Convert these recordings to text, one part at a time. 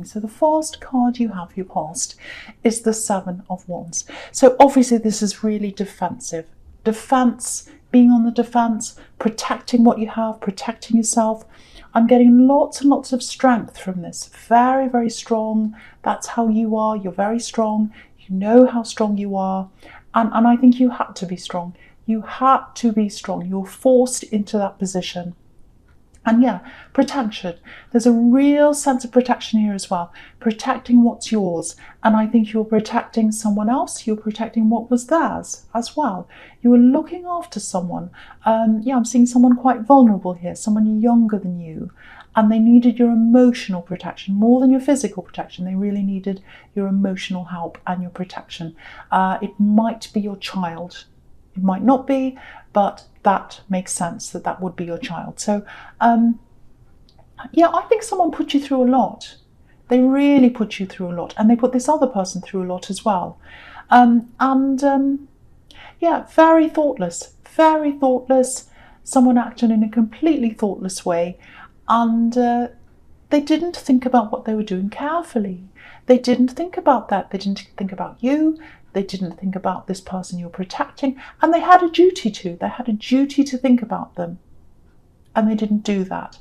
So the first card you have, your past, is the Seven of Wands. So obviously this is really defensive. Defense, being on the defense, protecting what you have, protecting yourself. I'm getting lots and lots of strength from this. Very, very strong. That's how you are. You're very strong. You know how strong you are. And I think you had to be strong. You had to be strong. You're forced into that position. And yeah, protection. There's a real sense of protection here as well. Protecting what's yours. And I think you're protecting someone else. You're protecting what was theirs as well. You were looking after someone. Yeah, I'm seeing someone quite vulnerable here. Someone younger than you. And they needed your emotional protection more than your physical protection. They really needed your emotional help and your protection. It might be your child. It might not be, but that makes sense that that would be your child. So, yeah, I think someone put you through a lot. They really put you through a lot, and they put this other person through a lot as well. Yeah, very thoughtless, very thoughtless. Someone acted in a completely thoughtless way, and they didn't think about what they were doing carefully. They didn't think about that. They didn't think about you. They didn't think about this person you're protecting, and they had a duty to. They had a duty to think about them, and they didn't do that.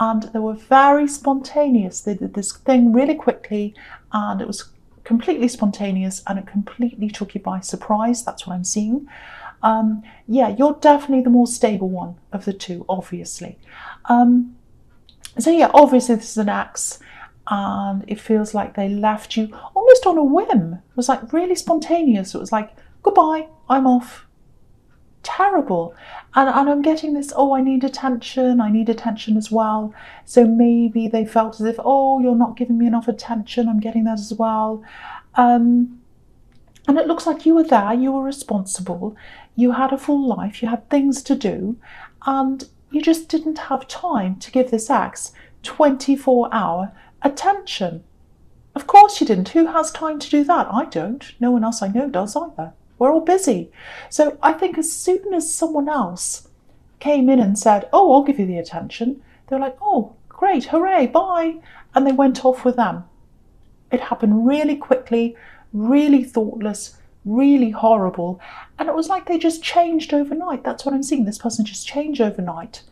And they were very spontaneous. They did this thing really quickly, and it was completely spontaneous, and it completely took you by surprise. That's what I'm seeing. Yeah, you're definitely the more stable one of the two, obviously. So yeah, obviously this is an ex. And it feels like they left you almost on a whim. It was like really spontaneous. It was like, goodbye, I'm off. Terrible. And I'm getting this, oh, I need attention as well. So maybe they felt as if, oh, you're not giving me enough attention. I'm getting that as well. And it looks like you were there, you were responsible, you had a full life, you had things to do, and you just didn't have time to give this ex 24-hour attention. Of course you didn't. Who has time to do that? I don't. No one else I know does either. We're all busy. So I think as soon as someone else came in and said, oh, I'll give you the attention, they were like, oh, great, hooray, bye. And they went off with them. It happened really quickly, really thoughtless, really horrible. And it was like they just changed overnight. That's what I'm seeing. This person just changed overnight.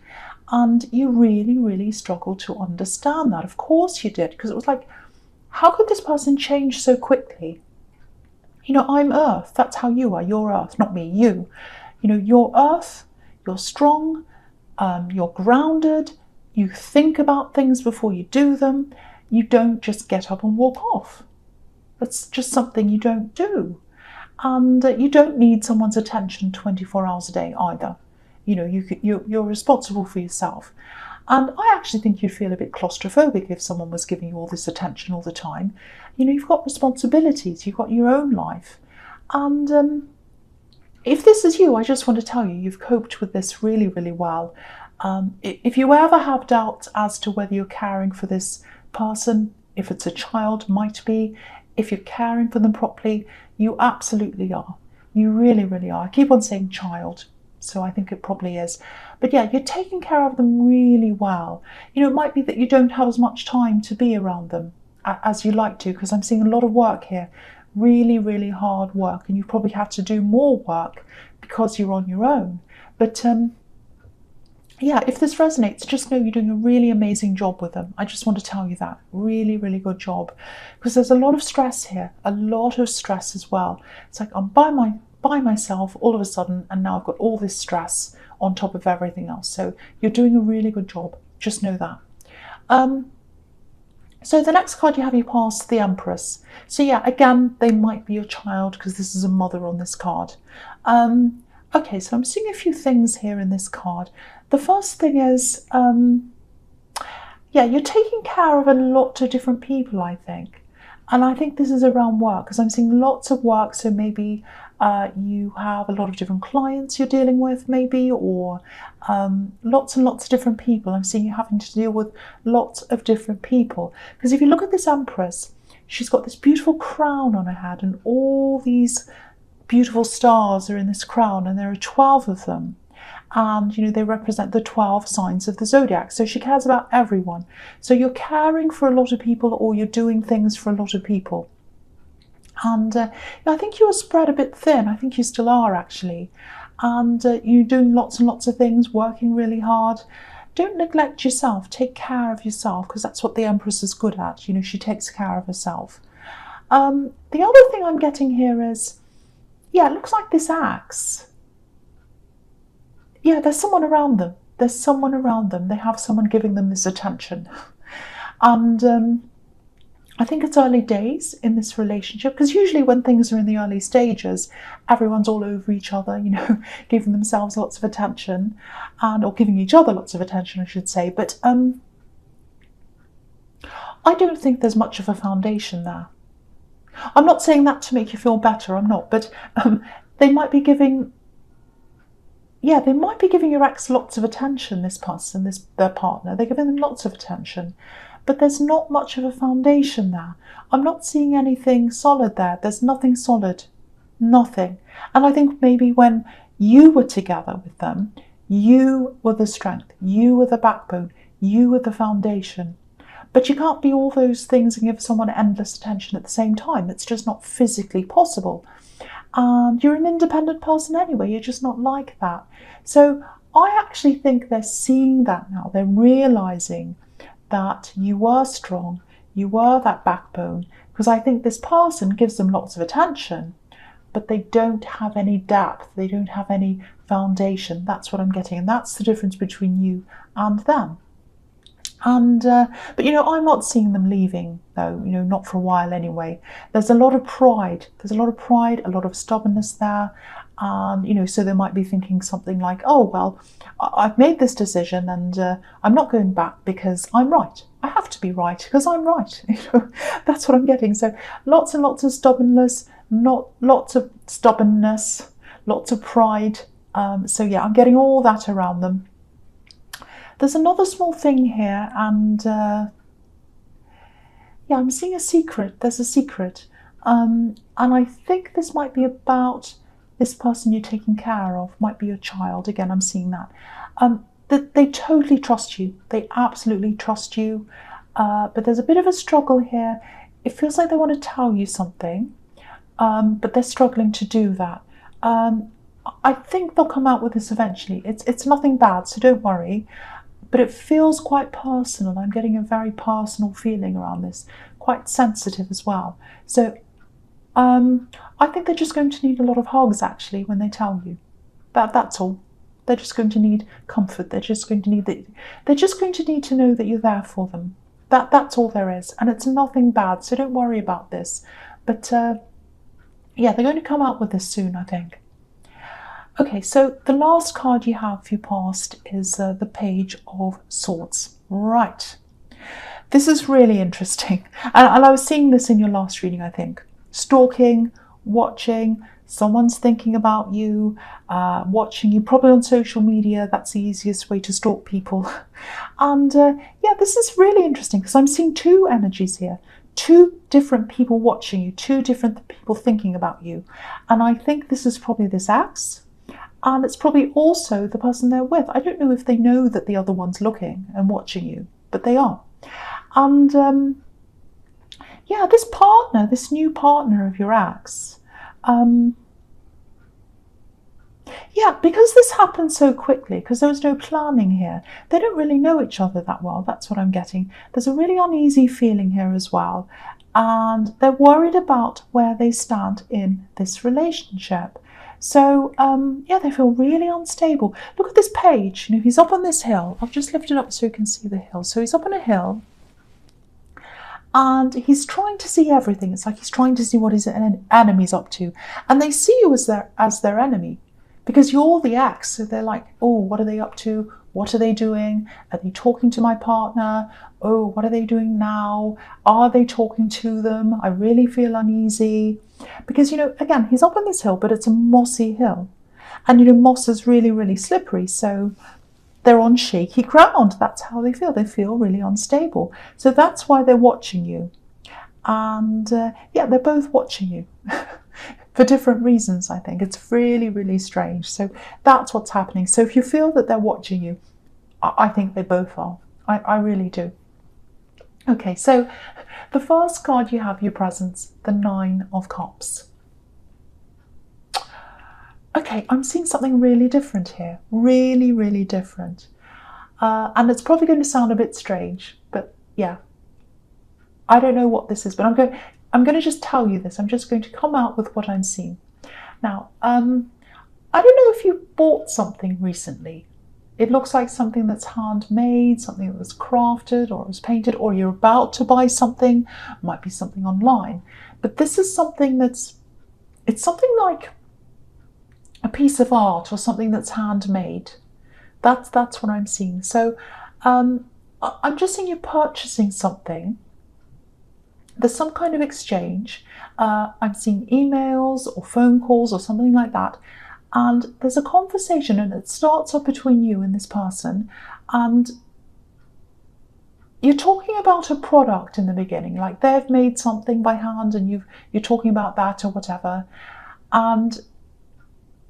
And you really, really struggled to understand that. Of course you did, because it was like, how could this person change so quickly? You know, I'm Earth. That's how you are. You're Earth, not me, you. You know, you're Earth. You're strong. You're grounded. You think about things before you do them. You don't just get up and walk off. That's just something you don't do. And you don't need someone's attention 24 hours a day either. You know, you're responsible for yourself. And I actually think you'd feel a bit claustrophobic if someone was giving you all this attention all the time. You know, you've got responsibilities, you've got your own life. And if this is you, I just want to tell you, you've coped with this really, really well. If you ever have doubts as to whether you're caring for this person, if it's a child, might be, if you're caring for them properly, you absolutely are. You really, really are. I keep on saying child. So I think it probably is. But yeah, you're taking care of them really well. You know, it might be that you don't have as much time to be around them as you like to, because I'm seeing a lot of work here. Really, really hard work. And you probably have to do more work because you're on your own. But yeah, if this resonates, just know you're doing a really amazing job with them. I just want to tell you that. Really, really good job. Because there's a lot of stress here. A lot of stress as well. It's like I'm by myself all of a sudden, and now I've got all this stress on top of everything else. So you're doing a really good job. Just know that. So the next card you have, you pass the Empress. So yeah, again, they might be your child because this is a mother on this card. Okay, so I'm seeing a few things here in this card. The first thing is, yeah, you're taking care of a lot of different people, I think. And I think this is around work, because I'm seeing lots of work. So maybe you have a lot of different clients you're dealing with, maybe, or lots and lots of different people. I'm seeing you having to deal with lots of different people. Because if you look at this Empress, she's got this beautiful crown on her head, and all these beautiful stars are in this crown, and there are 12 of them. And, they represent the 12 signs of the zodiac. So she cares about everyone. So you're caring for a lot of people, or you're doing things for a lot of people. And I think you were spread a bit thin. I think you still are, actually. And you're doing lots and lots of things, working really hard. Don't neglect yourself. Take care of yourself, because that's what the Empress is good at. She takes care of herself. The other thing I'm getting here is, it looks like this axe. Yeah, there's someone around them. There's someone around them. They have someone giving them this attention. And I think it's early days in this relationship, because usually when things are in the early stages, everyone's all over each other, giving themselves lots of attention, or giving each other lots of attention, I should say. But I don't think there's much of a foundation there. I'm not saying that to make you feel better, I'm not, but they might be giving your ex lots of attention, this person, their partner. They're giving them lots of attention. But there's not much of a foundation there. I'm not seeing anything solid there. There's nothing solid. Nothing. And I think maybe when you were together with them, you were the strength. You were the backbone. You were the foundation. But you can't be all those things and give someone endless attention at the same time. It's just not physically possible. And you're an independent person anyway. You're just not like that. So I actually think they're seeing that now. They're realizing that you were strong, you were that backbone, because I think this person gives them lots of attention, but they don't have any depth, they don't have any foundation. That's what I'm getting, and that's the difference between you and them. And but I'm not seeing them leaving, though, not for a while anyway. There's a lot of pride, a lot of stubbornness there. And so they might be thinking something like, oh well, I've made this decision, and I'm not going back because I'm right. I have to be right because I'm right. That's what I'm getting. So lots and lots of stubbornness, lots of pride. So yeah, I'm getting all that around them. There's another small thing here, and I'm seeing a secret. There's a secret, and I think this might be about this person you're taking care of. Might be your child. Again, I'm seeing that. That they totally trust you. They absolutely trust you. But there's a bit of a struggle here. It feels like they want to tell you something, but they're struggling to do that. I think they'll come out with this eventually. It's nothing bad, so don't worry. But it feels quite personal. I'm getting a very personal feeling around this, quite sensitive as well. So I think they're just going to need a lot of hugs, actually, when they tell you. That's all. They're just going to need comfort. They're just going to need to know that you're there for them. That's all there is, and it's nothing bad. So don't worry about this. But they're going to come out with this soon, I think. Okay, so the last card you have for your past is the Page of Swords. Right. This is really interesting. And I was seeing this in your last reading, I think. Stalking, watching, someone's thinking about you, watching you, probably on social media. That's the easiest way to stalk people. And this is really interesting because I'm seeing two energies here. Two different people watching you, two different people thinking about you. And I think this is probably this axe. And it's probably also the person they're with. I don't know if they know that the other one's looking and watching you, but they are. And this partner, this new partner of your ex, because this happened so quickly, because there was no planning here, they don't really know each other that well. That's what I'm getting. There's a really uneasy feeling here as well. And they're worried about where they stand in this relationship. So, they feel really unstable. Look at this page. He's up on this hill. I'll just lift it up so you can see the hill. So he's up on a hill, and he's trying to see everything. It's like he's trying to see what his enemy's up to. And they see you as their enemy, because you're the ex. So they're like, oh, what are they up to? What are they doing? Are they talking to my partner? Oh, what are they doing now? Are they talking to them? I really feel uneasy. Because, again, he's up on this hill, but it's a mossy hill. And, moss is really, really slippery. So they're on shaky ground. That's how they feel. They feel really unstable. So that's why they're watching you. And, they're both watching you. for different reasons, I think. It's really, really strange. So that's what's happening. So if you feel that they're watching you, I think they both are. I really do. Okay, so the first card you have, your presence, the Nine of Cups. Okay, I'm seeing something really different here. Really, really different. And it's probably going to sound a bit strange, but yeah. I don't know what this is, but I'm going to just tell you this. I'm just going to come out with what I'm seeing. Now, I don't know if you bought something recently. It looks like something that's handmade, something that was crafted or was painted, or you're about to buy something. It might be something online. But this is something it's something like a piece of art or something that's handmade. That's what I'm seeing. So I'm just seeing you purchasing something. There's some kind of exchange. I'm seeing emails or phone calls or something like that. And there's a conversation, and it starts off between you and this person. And you're talking about a product in the beginning, like they've made something by hand and you're talking about that or whatever. And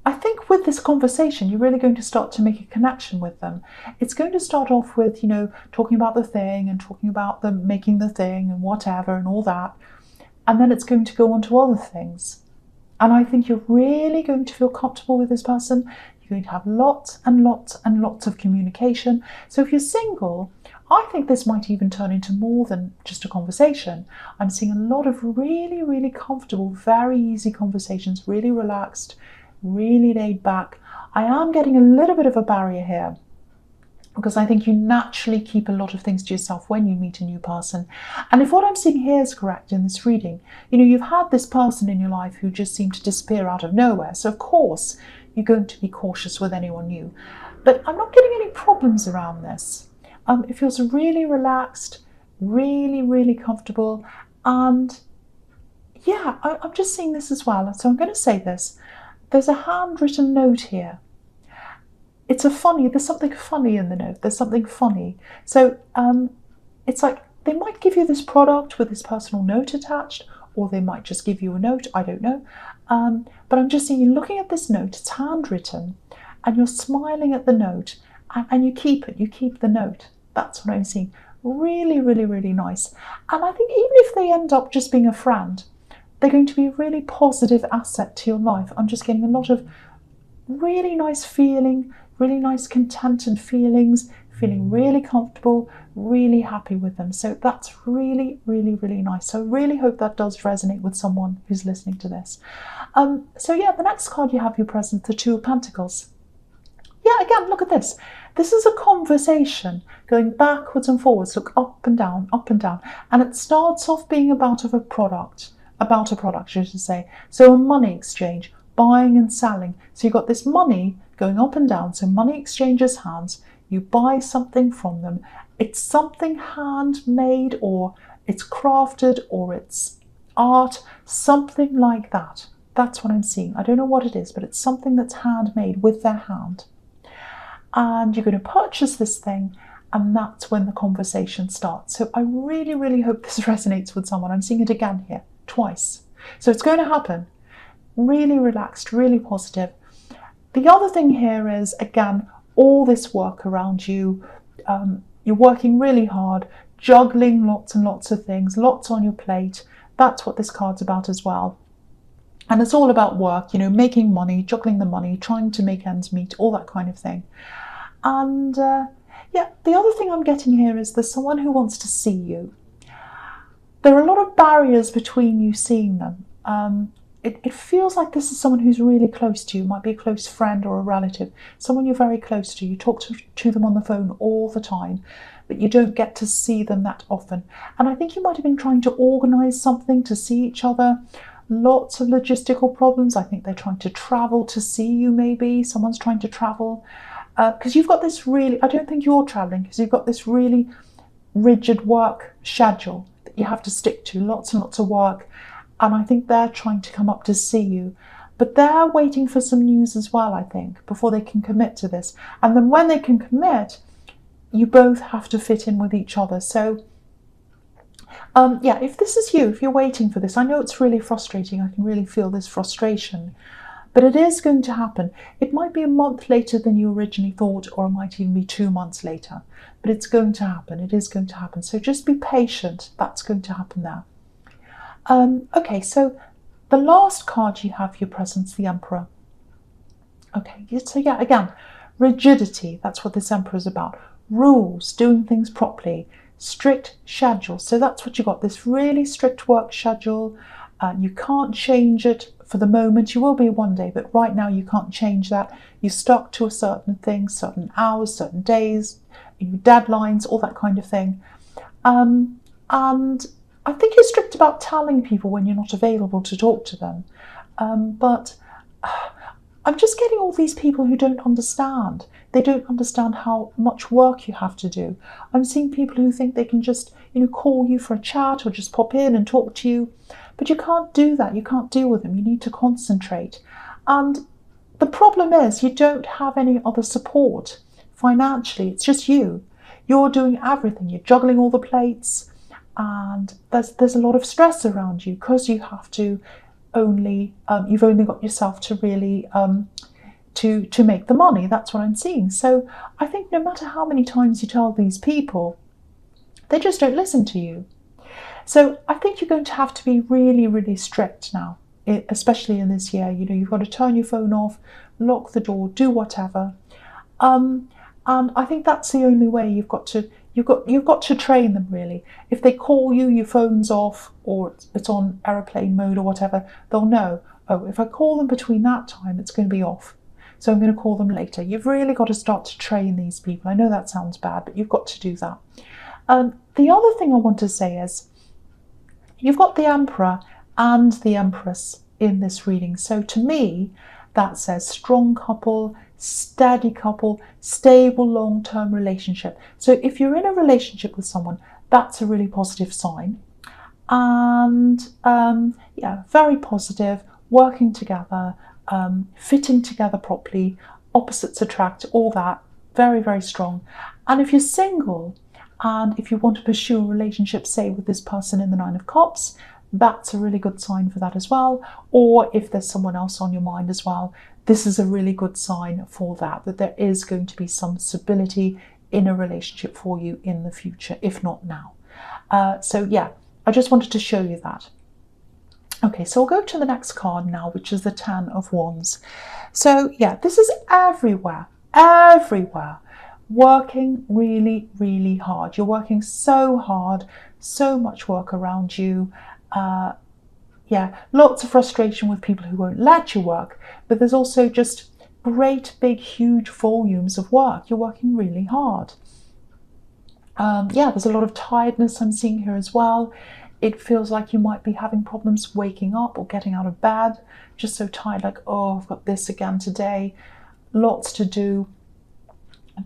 I think with this conversation, you're really going to start to make a connection with them. It's going to start off with, talking about the thing and talking about them making the thing and whatever and all that. And then it's going to go on to other things. And I think you're really going to feel comfortable with this person. You're going to have lots and lots and lots of communication. So if you're single, I think this might even turn into more than just a conversation. I'm seeing a lot of really, really comfortable, very easy conversations, really relaxed, really laid back. I am getting a little bit of a barrier here because I think you naturally keep a lot of things to yourself when you meet a new person. And if what I'm seeing here is correct in this reading, you've had this person in your life who just seemed to disappear out of nowhere. So of course, you're going to be cautious with anyone new. But I'm not getting any problems around this. It feels really relaxed, really, really comfortable. And yeah, I'm just seeing this as well. So I'm going to say this. There's a handwritten note here. There's something funny in the note. There's something funny. So it's like they might give you this product with this personal note attached, or they might just give you a note. I don't know. But I'm just seeing you looking at this note. It's handwritten, and you're smiling at the note, and you keep it. You keep the note. That's what I'm seeing. Really, really, really nice. And I think even if they end up just being a friend, they're going to be a really positive asset to your life. I'm just getting a lot of really nice feeling, really nice contented feelings, feeling really comfortable, really happy with them. So that's really, really, really nice. So I really hope that does resonate with someone who's listening to this. So yeah, the next card you have your present, the Two of Pentacles. Yeah, again, look at this. This is a conversation going backwards and forwards, look up and down, and it starts off being about a product, I should say. So a money exchange, buying and selling. So you've got this money going up and down. So money exchanges hands. You buy something from them. It's something handmade, or it's crafted, or it's art, something like that. That's what I'm seeing. I don't know what it is, but it's something that's handmade with their hand. And you're going to purchase this thing, and that's when the conversation starts. So I really, really hope this resonates with someone. I'm seeing it again here, twice. So it's going to happen. Really relaxed, really positive. The other thing here is, again, all this work around you. You're working really hard, juggling lots and lots of things, lots on your plate. That's what this card's about as well. And it's all about work, making money, juggling the money, trying to make ends meet, all that kind of thing. And yeah, the other thing I'm getting here is there's someone who wants to see you. There are a lot of barriers between you seeing them. It feels like this is someone who's really close to you, might be a close friend or a relative, someone you're very close to. You talk to them on the phone all the time, but you don't get to see them that often. And I think you might have been trying to organise something to see each other. Lots of logistical problems. I think they're trying to travel to see you, maybe. Someone's trying to travel. Because you've got this really, I don't think you're travelling, because you've got this really rigid work schedule that you have to stick to, lots and lots of work. And I think they're trying to come up to see you. But they're waiting for some news as well, I think, before they can commit to this. And then when they can commit, you both have to fit in with each other. So Yeah, if this is you, if you're waiting for this, I know it's really frustrating. I can really feel this frustration. But it is going to happen. It might be a month later than you originally thought, or it might even be 2 months later. But it's going to happen. It is going to happen. So just be patient. That's going to happen there. Okay, so the last card you have for your presence, the Emperor. Okay, so yeah, again, rigidity. That's what this Emperor is about. Rules, doing things properly, strict schedule. So that's what you got, this really strict work schedule. You can't change it for the moment. You will be one day, but right now you can't change that. You're stuck to a certain thing, certain hours, certain days, deadlines, all that kind of thing. And I think you're strict about telling people when you're not available to talk to them. But I'm just getting all these people who don't understand. They don't understand how much work you have to do. I'm seeing people who think they can just, call you for a chat or just pop in and talk to you. But you can't do that. You can't deal with them. You need to concentrate. And the problem is you don't have any other support financially. It's just you. You're doing everything. You're juggling all the plates. And there's a lot of stress around you because you have to you've only got yourself to really to make the money. That's what I'm seeing. So I think no matter how many times you tell these people, they just don't listen to you. So I think you're going to have to be really, really strict now, especially in this year. You've got to turn your phone off, lock the door, do whatever. And I think that's the only way. You've got to train them, really. If they call you, your phone's off or it's on airplane mode or whatever, they'll know, oh, if I call them between that time, it's going to be off. So I'm going to call them later. You've really got to start to train these people. I know that sounds bad, but you've got to do that. The other thing I want to say is you've got the Emperor and the Empress in this reading. So to me, that says strong couple, steady couple, stable long-term relationship. So if you're in a relationship with someone, that's a really positive sign. And yeah, very positive, working together, fitting together properly, opposites attract, all that, very, very strong. And if you're single and if you want to pursue a relationship, say with this person in the Nine of Cups, that's a really good sign for that as well. Or if there's someone else on your mind as well, this is a really good sign for that there is going to be some stability in a relationship for you in the future, if not now. So yeah, I just wanted to show you that. Okay, so I'll go to the next card now, which is the Ten of Wands. So yeah, this is everywhere, working really, really hard. You're working so hard, so much work around you. Yeah, lots of frustration with people who won't let you work, but there's also just great, big, huge volumes of work. You're working really hard. Yeah, there's a lot of tiredness I'm seeing here as well. It feels like you might be having problems waking up or getting out of bed, just so tired, like, oh, I've got this again today, lots to do.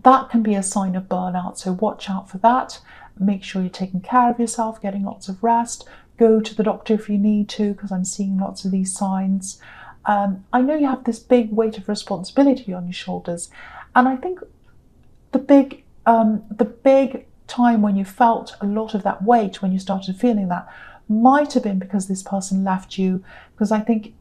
That can be a sign of burnout, so watch out for that. Make sure you're taking care of yourself, getting lots of rest. Go to the doctor if you need to, because I'm seeing lots of these signs. I know you have this big weight of responsibility on your shoulders, and I think the big time when you felt a lot of that weight, when you started feeling that, might have been because this person left you, because I think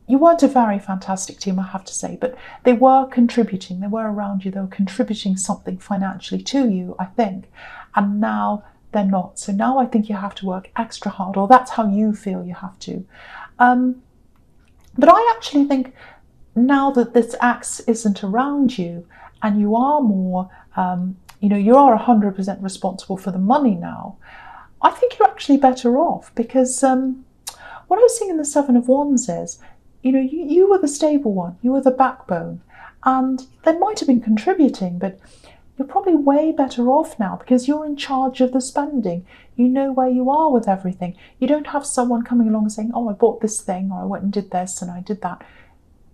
you weren't a very fantastic team, I have to say, but they were contributing, they were around you, they were contributing something financially to you, I think, and now they're not. So now I think you have to work extra hard, or that's how you feel you have to. But I actually think now that this axe isn't around you and you are more, you are 100% responsible for the money now, I think you're actually better off, because what I was seeing in the Seven of Wands is, you were the stable one, you were the backbone, and they might have been contributing, but you're probably way better off now because you're in charge of the spending. You know where you are with everything. You don't have someone coming along and saying, oh, I bought this thing, or I went and did this and I did that.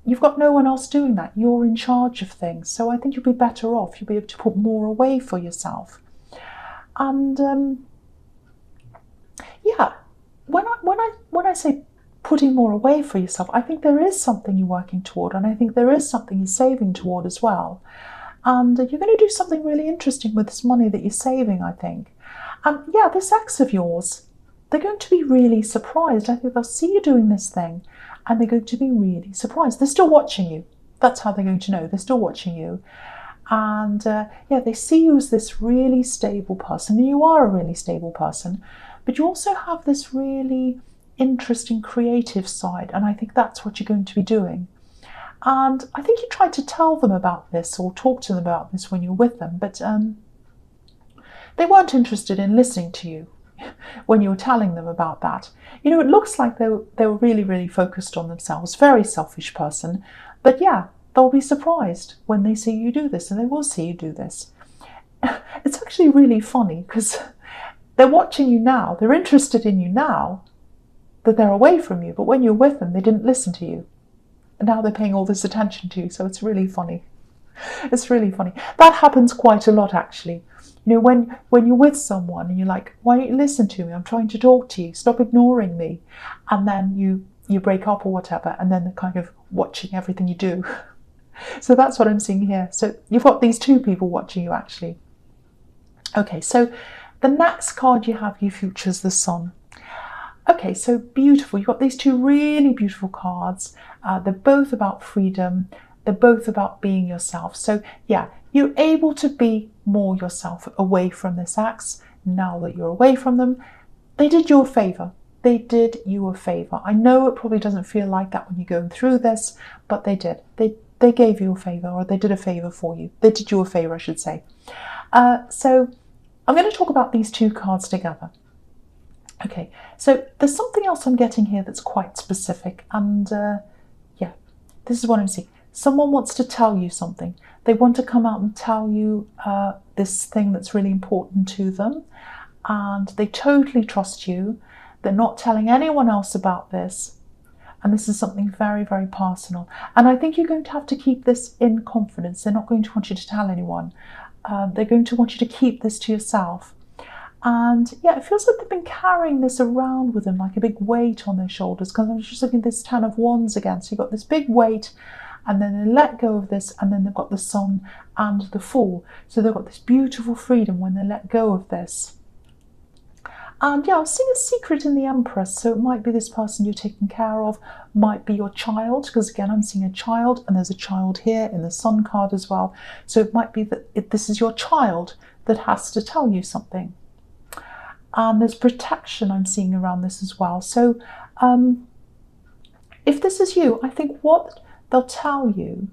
You've got no one else doing that. You're in charge of things. So I think you'll be better off. You'll be able to put more away for yourself. And yeah, when I say putting more away for yourself, I think there is something you're working toward, and I think there is something you're saving toward as well. And you're going to do something really interesting with this money that you're saving, I think. And yeah, this ex of yours, they're going to be really surprised. I think they'll see you doing this thing and they're going to be really surprised. They're still watching you. That's how they're going to know. They're still watching you. And yeah, they see you as this really stable person, and you are a really stable person, but you also have this really interesting creative side, and I think that's what you're going to be doing. And I think you tried to tell them about this or talk to them about this when you're with them, but they weren't interested in listening to you when you were telling them about that. You know, it looks like they were really, really focused on themselves, very selfish person, but yeah, they'll be surprised when they see you do this, and they will see you do this. It's actually really funny because they're watching you now, they're interested in you now that they're away from you, but when you're with them, they didn't listen to you. And now they're paying all this attention to you, so it's really funny. It's really funny. That happens quite a lot, actually. You know, when you're with someone and you're like, why don't you listen to me? I'm trying to talk to you. Stop ignoring me. And then you break up or whatever, and then they're kind of watching everything you do. So that's what I'm seeing here. So you've got these two people watching you, actually. Okay, so the next card you have, you features the Sun. Okay, so beautiful. You've got these two really beautiful cards. They're both about freedom. They're both about being yourself. So yeah, you're able to be more yourself away from this ex. Now that you're away from them, they did you a favor. They did you a favor. I know it probably doesn't feel like that when you're going through this, but they did. They gave you a favor, or they did a favor for you. They did you a favor, I should say. So I'm going to talk about these two cards together. Okay, so there's something else I'm getting here that's quite specific, and yeah, this is what I'm seeing. Someone wants to tell you something. They want to come out and tell you this thing that's really important to them, and they totally trust you. They're not telling anyone else about this, and this is something very, very personal. And I think you're going to have to keep this in confidence. They're not going to want you to tell anyone. They're going to want you to keep this to yourself. And yeah, it feels like they've been carrying this around with them like a big weight on their shoulders, because I'm just looking at this Ten of Wands again. So you've got this big weight, and then they let go of this, and then they've got the Sun and the Fool. So they've got this beautiful freedom when they let go of this. And yeah, I'm seeing a secret in the Empress. So it might be this person you're taking care of, might be your child, because again, I'm seeing a child, and there's a child here in the Sun card as well. So it might be that this is your child that has to tell you something. And there's protection I'm seeing around this as well. So if this is you, I think what they'll tell you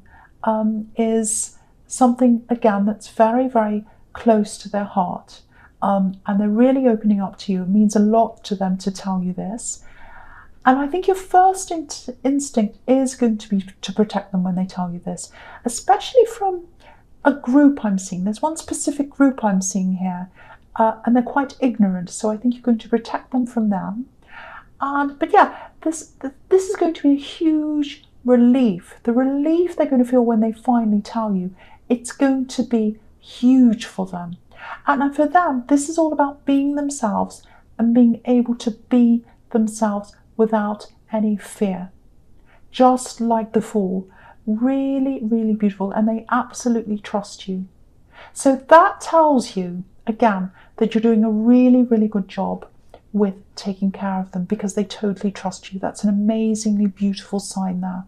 is something, again, that's very, very close to their heart. And they're really opening up to you. It means a lot to them to tell you this. And I think your first instinct is going to be to protect them when they tell you this, especially from a group I'm seeing. There's one specific group I'm seeing here. And they're quite ignorant, so I think you're going to protect them from them. But yeah, this is going to be a huge relief. The relief they're going to feel when they finally tell you, it's going to be huge for them. And for them, this is all about being themselves and being able to be themselves without any fear. Just like the Fool. Really, really beautiful, and they absolutely trust you. So that tells you, again, that you're doing a really, really good job with taking care of them, because they totally trust you. That's an amazingly beautiful sign there.